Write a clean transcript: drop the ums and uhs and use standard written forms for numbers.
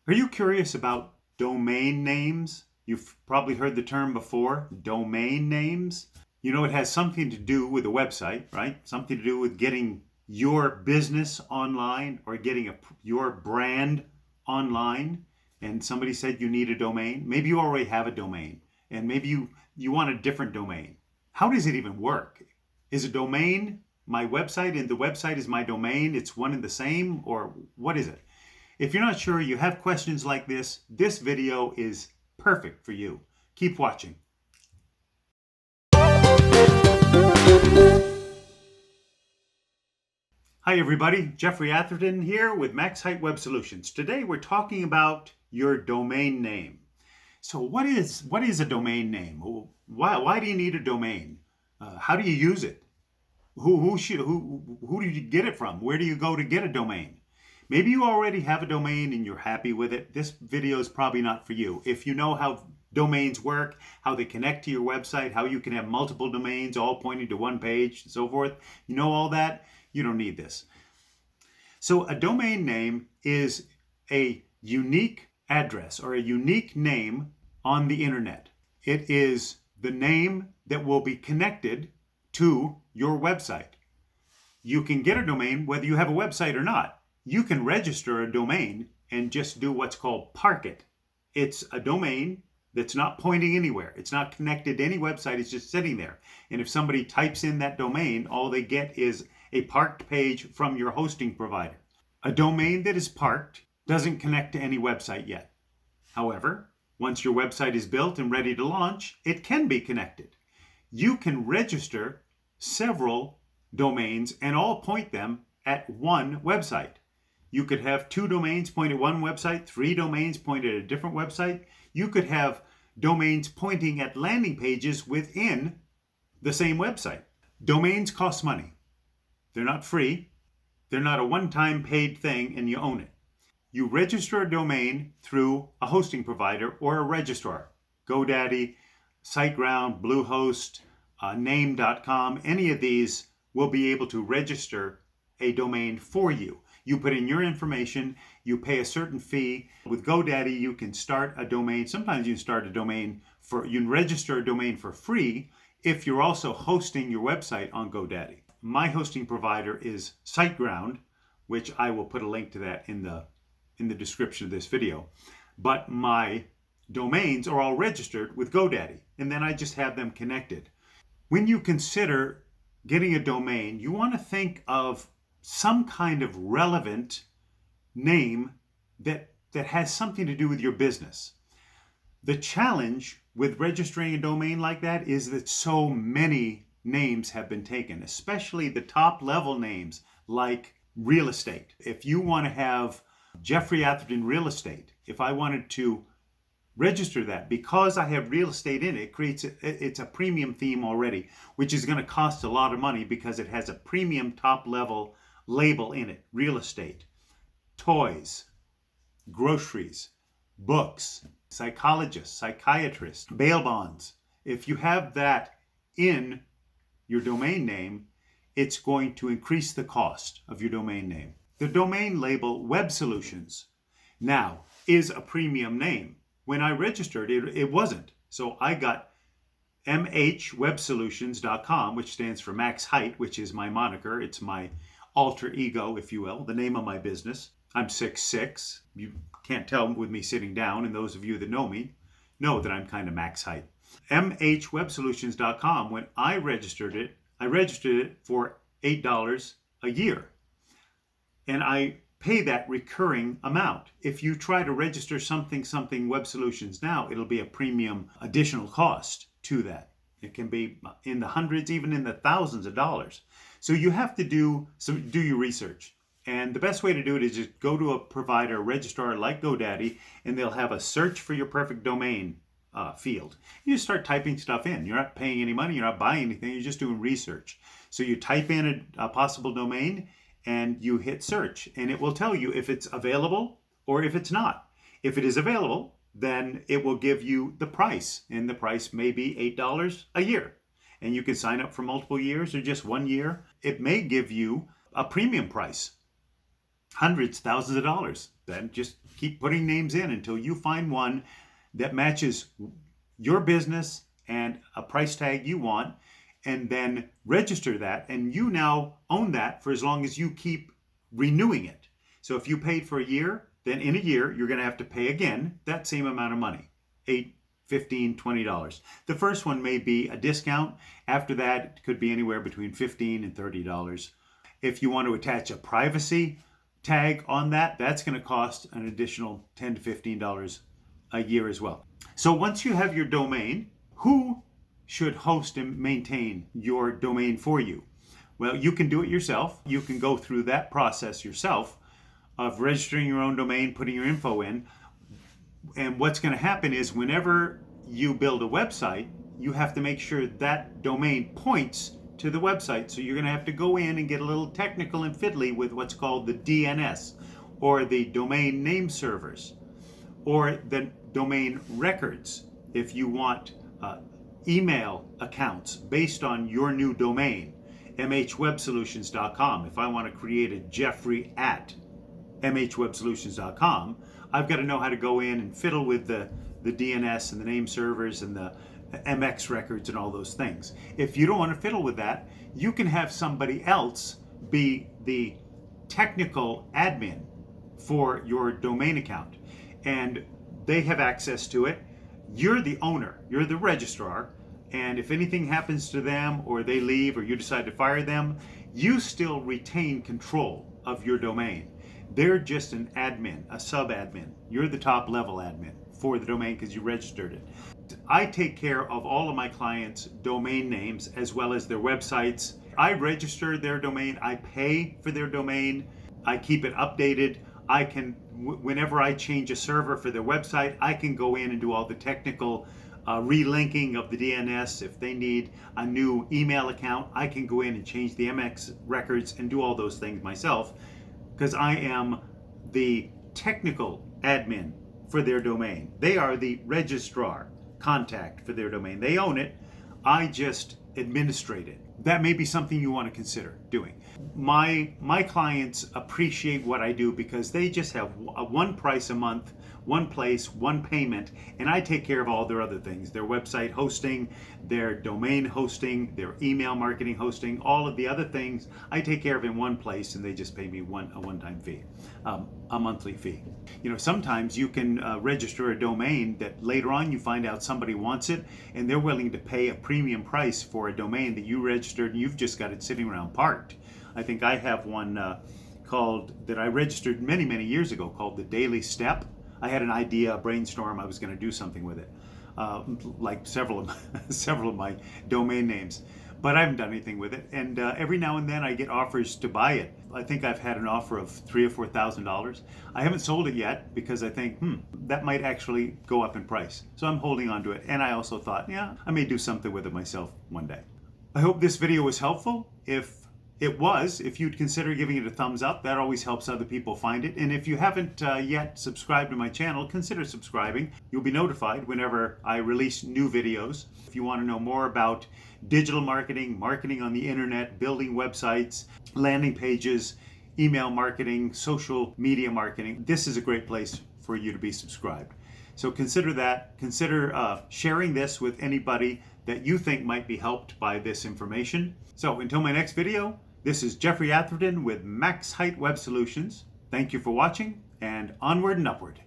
Are you curious about domain names? You've probably heard the term before, domain names. You know, it has something to do with a website, right? Something to do with getting your business online or getting your brand online. And somebody said you need a domain. Maybe you already have a domain and maybe you want a different domain. How does it even work? Is a domain my website and the website is my domain? It's one and the same, or what is it? If you're not sure, you have questions like this video is perfect for you. Keep watching. Hi everybody, Jeffrey Atherton here with Max Height Web Solutions. Today we're talking about your domain name. So what is a domain name? Why do you need a domain? How do you use it? Who do you get it from? Where do you go to get a domain? Maybe you already have a domain and you're happy with it. This video is probably not for you. If you know how domains work, how they connect to your website, how you can have multiple domains all pointing to one page and so forth, you know all that, you don't need this. So a domain name is a unique address or a unique name on the internet. It is the name that will be connected to your website. You can get a domain whether you have a website or not. You can register a domain and just do what's called park it. It's a domain that's not pointing anywhere. It's not connected to any website. It's just sitting there. And if somebody types in that domain, all they get is a parked page from your hosting provider. A domain that is parked doesn't connect to any website yet. However, once your website is built and ready to launch, it can be connected. You can register several domains and all point them at one website. You could have 2 domains point at one website, 3 domains point at a different website. You could have domains pointing at landing pages within the same website. Domains cost money. They're not free. They're not a one-time paid thing and you own it. You register a domain through a hosting provider or a registrar. GoDaddy, SiteGround, Bluehost, name.com, any of these will be able to register a domain for you. You put in your information, you pay a certain fee. With GoDaddy, you can start a domain. Sometimes you can register a domain for free if you're also hosting your website on GoDaddy. My hosting provider is SiteGround, which I will put a link to that in the description of this video. But my domains are all registered with GoDaddy, and then I just have them connected. When you consider getting a domain, you want to think of some kind of relevant name that has something to do with your business. The challenge with registering a domain like that is that so many names have been taken, especially the top level names like real estate. If you want to have Jeffrey Atherton Real Estate, if I wanted to register that, because I have real estate in it, it's a premium theme already, which is going to cost a lot of money because it has a premium top level label in it. Real estate, toys, groceries, books, psychologists, psychiatrists, bail bonds. If you have that in your domain name, it's going to increase the cost of your domain name. The domain label Web Solutions now is a premium name. When I registered it wasn't. So I got mhwebsolutions.com, which stands for Max Height, which is my moniker. It's my alter ego, if you will, the name of my business. I'm 6'6". You can't tell with me sitting down, and those of you that know me know that I'm kind of max height. mhwebsolutions.com, when I registered it for $8 a year. And I pay that recurring amount. If you try to register something Web Solutions now, it'll be a premium additional cost to that. It can be in the hundreds, even in the thousands of dollars. So you have to do your research. And the best way to do it is just go to a provider, a registrar like GoDaddy, and they'll have a search for your perfect domain field. You just start typing stuff in. You're not paying any money, you're not buying anything, you're just doing research. So you type in a possible domain and you hit search, and it will tell you if it's available or if it's not. If it is available, then it will give you the price, and the price may be $8 a year. And you can sign up for multiple years or just 1 year. It may give you a premium price, hundreds, thousands of dollars, then just keep putting names in until you find one that matches your business and a price tag you want, and then register that, and you now own that for as long as you keep renewing it. So if you paid for a year, then in a year you're going to have to pay again that same amount of money, $8, $15, $20. The first one may be a discount. After that, it could be anywhere between $15 and $30. If you want to attach a privacy tag on that, that's going to cost an additional $10 to $15 a year as well. So once you have your domain, who should host and maintain your domain for you? Well, you can do it yourself. You can go through that process yourself of registering your own domain, putting your info in. And what's going to happen is whenever you build a website, you have to make sure that domain points to the website. So you're going to have to go in and get a little technical and fiddly with what's called the DNS, or the domain name servers, or the domain records. If you want email accounts based on your new domain, mhwebsolutions.com. If I want to create a Jeffrey at mhwebsolutions.com, I've got to know how to go in and fiddle with the DNS and the name servers and the MX records and all those things. If you don't want to fiddle with that, you can have somebody else be the technical admin for your domain account, and they have access to it. You're the owner, you're the registrar, and if anything happens to them or they leave or you decide to fire them, you still retain control of your domain. They're just an admin, a sub-admin. You're the top level admin for the domain because you registered it. I take care of all of my clients' domain names as well as their websites. I register their domain, I pay for their domain, I keep it updated. I can, whenever I change a server for their website, I can go in and do all the technical relinking of the DNS. If they need a new email account, I can go in and change the MX records and do all those things myself, because I am the technical admin for their domain. They are the registrar contact for their domain. They own it. I just administrate it. That may be something you want to consider doing. My clients appreciate what I do because they just have one price a month, one place, one payment, and I take care of all their other things, their website hosting, their domain hosting, their email marketing hosting, all of the other things I take care of in one place, and they just pay me a one-time fee, a monthly fee. You know, sometimes you can register a domain that later on you find out somebody wants it and they're willing to pay a premium price for a domain that you registered and you've just got it sitting around parked. I think I have one that I registered many years ago called the Daily Step. I had an idea, a brainstorm, I was going to do something with it, like several of my domain names, but I haven't done anything with it. And every now and then I get offers to buy it. I think I've had an offer of $3,000 or $4,000. I haven't sold it yet because I think, that might actually go up in price. So I'm holding on to it. And I also thought, yeah, I may do something with it myself one day. I hope this video was helpful. If it was, if you'd consider giving it a thumbs up, that always helps other people find it. And if you haven't yet subscribed to my channel, consider subscribing. You'll be notified whenever I release new videos. If you want to know more about digital marketing, marketing on the internet, building websites, landing pages, email marketing, social media marketing, this is a great place for you to be subscribed. So consider that. Consider sharing this with anybody that you think might be helped by this information. So until my next video, this is Jeffrey Atherton with Max Height Web Solutions. Thank you for watching, and onward and upward.